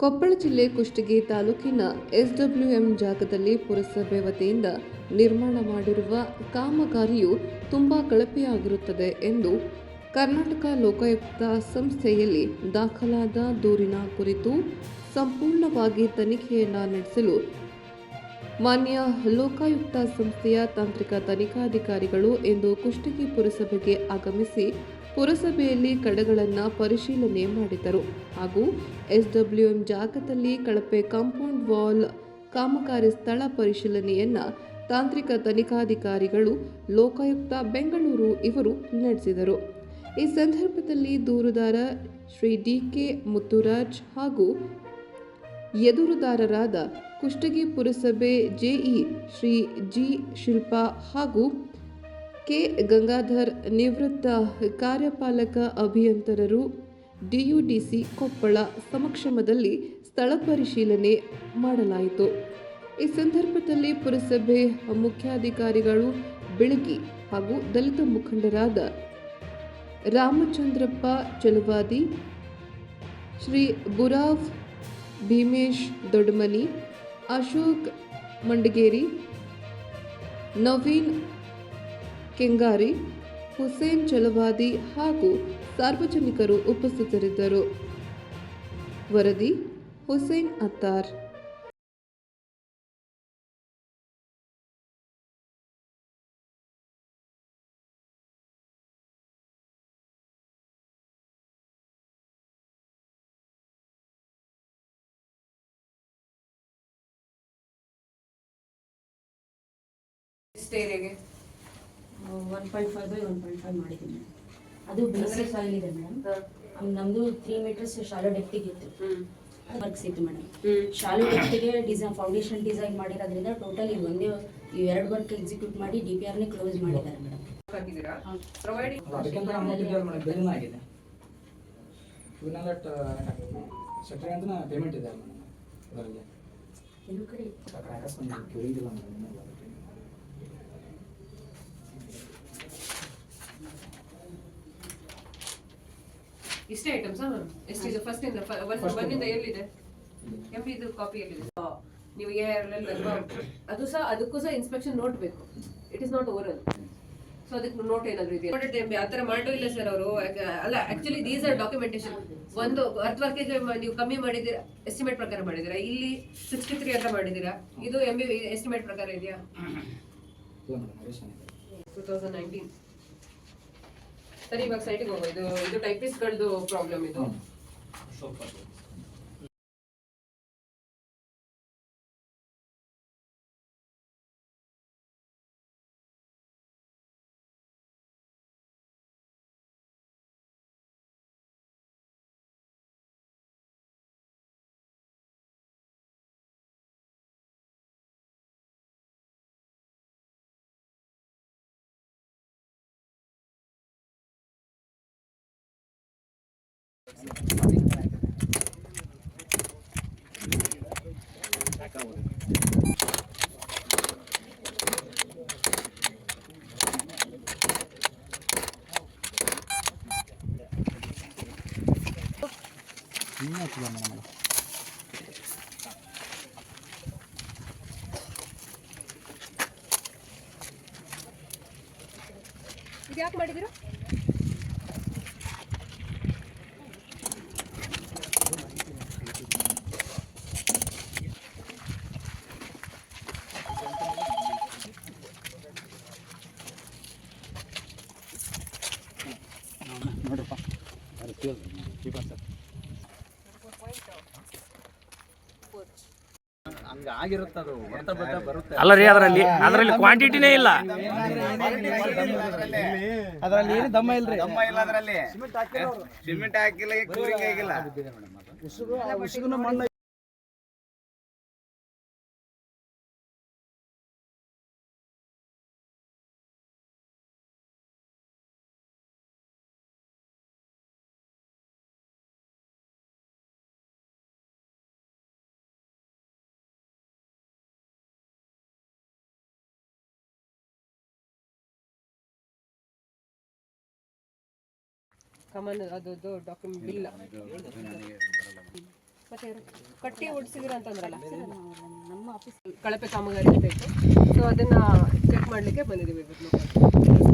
ಕೊಪ್ಪಳ ಜಿಲ್ಲೆ ಕುಷ್ಟಗಿ ತಾಲೂಕಿನ ಎಸ್ಡಬ್ಲ್ಯೂಎಂ ಜಾಗದಲ್ಲಿ ಪುರಸಭೆ ವತಿಯಿಂದ ನಿರ್ಮಾಣ ಮಾಡಿರುವ ಕಾಮಗಾರಿಯು ತುಂಬಾ ಕಳಪೆಯಾಗಿರುತ್ತದೆ ಎಂದು ಕರ್ನಾಟಕ ಲೋಕಾಯುಕ್ತ ಸಂಸ್ಥೆಯಲ್ಲಿ ದಾಖಲಾದ ದೂರಿನ ಕುರಿತು ಸಂಪೂರ್ಣವಾಗಿ ತನಿಖೆಯನ್ನು ನಡೆಸಲು ಮಾನ್ಯ ಲೋಕಾಯುಕ್ತ ಸಂಸ್ಥೆಯ ತಾಂತ್ರಿಕ ತನಿಖಾಧಿಕಾರಿಗಳು ಇಂದು ಕುಷ್ಟಗಿ ಪುರಸಭೆಗೆ ಆಗಮಿಸಿ ಪುರಸಭೆಯಲ್ಲಿ ಕಡಗಳನ್ನು ಪರಿಶೀಲನೆ ಮಾಡಿದರು ಹಾಗೂ ಎಸ್ಡಬ್ಲ್ಯೂಎಂ ಜಾಗದಲ್ಲಿ ಕಳಪೆ ಕಾಂಪೌಂಡ್ ವಾಲ್ ಕಾಮಗಾರಿ ಸ್ಥಳ ಪರಿಶೀಲನೆಯನ್ನ ತಾಂತ್ರಿಕ ತನಿಖಾಧಿಕಾರಿಗಳು ಲೋಕಾಯುಕ್ತ ಬೆಂಗಳೂರು ಇವರು ನಡೆಸಿದರು. ಈ ಸಂದರ್ಭದಲ್ಲಿ ದೂರುದಾರ ಶ್ರೀ ಡಿ.ಕೆ. ಮುತ್ತುರಾಜ್ ಹಾಗೂ ಎದುರುದಾರರಾದ ಕುಷ್ಟಗಿ ಪುರಸಭೆ ಜೆಇ ಶ್ರೀ ಜಿ. ಶಿಲ್ಪಾ ಹಾಗೂ ಕೆ. ಗಂಗಾಧರ್ ನಿವೃತ್ತ ಕಾರ್ಯಪಾಲಕ ಅಭಿಯಂತರರು ಡಿಯುಡಿಸಿ ಕೊಪ್ಪಳ ಸಮಕ್ಷಮದಲ್ಲಿ ಸ್ಥಳ ಪರಿಶೀಲನೆ ಮಾಡಲಾಯಿತು. ಈ ಸಂದರ್ಭದಲ್ಲಿ ಪುರಸಭೆ ಮುಖ್ಯಾಧಿಕಾರಿಗಳು ಬಿಳಗಿ ಹಾಗೂ ದಲಿತ ಮುಖಂಡರಾದ ರಾಮಚಂದ್ರಪ್ಪ ಚಲವಾದಿ, ಶ್ರೀ ಬುರಾವ್ ಭೀಮೇಶ್ ದೊಡ್ಡಮನಿ, ಅಶೋಕ್ ಮಂಡಗೇರಿ, ನವೀನ್ ಕೆಂಗಾರಿ, ಹುಸೇನ್ ಚಲವಾದಿ ಹಾಗೂ ಸಾರ್ವಜನಿಕರು ಉಪಸ್ಥಿತರಿದ್ದರು. ವರದಿ ಹುಸೇನ್ ಅತ್ತಾರ್. ಸ್ಟೇರಿಗೆ 1.5 by 1.5 ಮಾಡಿದ್ದೀನಿ. ಅದು ಬೇಸಿಕ್ ಸಾಯಿಲ್ ಇದೆ ಮೇಡಮ್. ನಮ್ದು 3 meters ಶಾಲೋ ಡೆಪ್ತಿಗೆ ಇತ್ತು. ವರ್ಕ್ಸ್ ಇತ್ತು ಮೇಡಮ್. ಶಾಲೋ ಡೆಪ್ತಿಗೆ ಡಿಸೈನ್ ಫೌಂಡೇಶನ್ ಡಿಸೈನ್ ಮಾಡಿರೋದ್ರಿಂದ ಟೋಟಲ್ ಈ 2 ವರ್ಕ್ ಎಕ್ಸಿಕ್ಯೂಟ್ ಮಾಡಿ DPR ನೇ ಕ್ಲೋಸ್ ಮಾಡಿದ್ದಾರೆ ಮೇಡಮ್. ಹಾಕಿದ್ದೀರಾ? ಪ್ರೊವೈಡಿಂಗ್ ಅದಕ್ಕಿಂತ ಮೇಡಮ್ ಬೇರೆನೇ ಆಗಿದೆ. ಇವನ್ನೆಲ್ಲ ಸೆಟ್ರಿ ಅಂತ ಪೇಮೆಂಟ್ ಇದೆ ಮೇಡಮ್. ಅದರಲ್ಲಿ ಕೆಲವು ಕಡೆ ಕ್ರ್ಯಾಕರ್ಸ್ ಬಂದಿದೆ, ಕೇಳಿದಿಲ್ಲ ಮೇಡಮ್. ಇಷ್ಟೇ ಐಟಮ್ಸ್ ಎಷ್ಟಿದೆ? ಫಸ್ಟ್ ಇಂದ ಒನ್ ಇಂದ ಎಲ್ಲಿದೆ? ಎಂಪಿ ಇದು ಕಾಪಿ ಎಲ್ಲಿದೆ? ನೀವು ಅದು ಸಹ ಅದಕ್ಕೂ ಸಹ ಇನ್ಸ್ಪೆಕ್ಷನ್ ನೋಟ್ ಬೇಕು. It is not overall. So ಅದಕ್ಕೆ ನೋಟ್ ಏನಾದ್ರು ಇದೆ? ಆ ಥರ ಮಾಡೋ ಇಲ್ಲ ಸರ್ ಅವರು. ಅಲ್ಲ, ಆಕ್ಚುಲಿ ದೀಸ್ ಆರ್ ಡಾಕ್ಯುಮೆಂಟೇಶನ್. ಒಂದು ಅರ್ಥ ವರ್ಕಿಗೆ ನೀವು ಕಮ್ಮಿ ಮಾಡಿದ್ದೀರಾ, ಎಸ್ಟಿಮೇಟ್ ಪ್ರಕಾರ ಮಾಡಿದ್ದೀರಾ. ಇಲ್ಲಿ 63 ಅಂತ ಮಾಡಿದ್ದೀರಾ. ಇದು MB ಎಸ್ಟಿಮೇಟ್ ಪ್ರಕಾರ ಇದೆಯಾ? 2019. ಸರಿ, ಇವಾಗ ಸೈಟಿಗೆ ಹೋಗೋ. ಇದು ಟೈಪಿಸ್ಟ್ಗಳದ್ದು ಪ್ರಾಬ್ಲಮ್ ಇದು. ಇದು ಯಾಕೆ ಮಾಡಿದ್ದೀರಾ? ನೋಡ್ರಪ್ಪ, ಅಲ್ಲ ರೀ, ಅದರಲ್ಲಿ ಕ್ವಾಂಟಿಟಿನೇ ಇಲ್ಲ. ಅದರಲ್ಲಿ ಏನು ದಮ್ಮ ಇಲ್ರಿ. ಸಿಮೆಂಟ್ ಹಾಕಿಲ್ಲ, ಕೂರಿಂಗ್ ಆಗಿಲ್ಲ. ಮಣ್ಣು ಕಮನ್ ಅದು ಡಾಕ್ಯುಮೆಂಟ್ ಬಿಲ್. ಕಟ್ಟಿ ಓಡಿಸಿದಿರ ಅಂತಂದ್ರಲ್ಲ, ನಮ್ಮ ಆಫೀಸ್ ಕಳಪೆ ಕಾಮಗಾರಿ ಬೇಕು. ಸೊ ಅದನ್ನ ಚೆಕ್ ಮಾಡ್ಲಿಕ್ಕೆ ಬಂದಿದ್ದೀವಿ ಇವತ್ತು.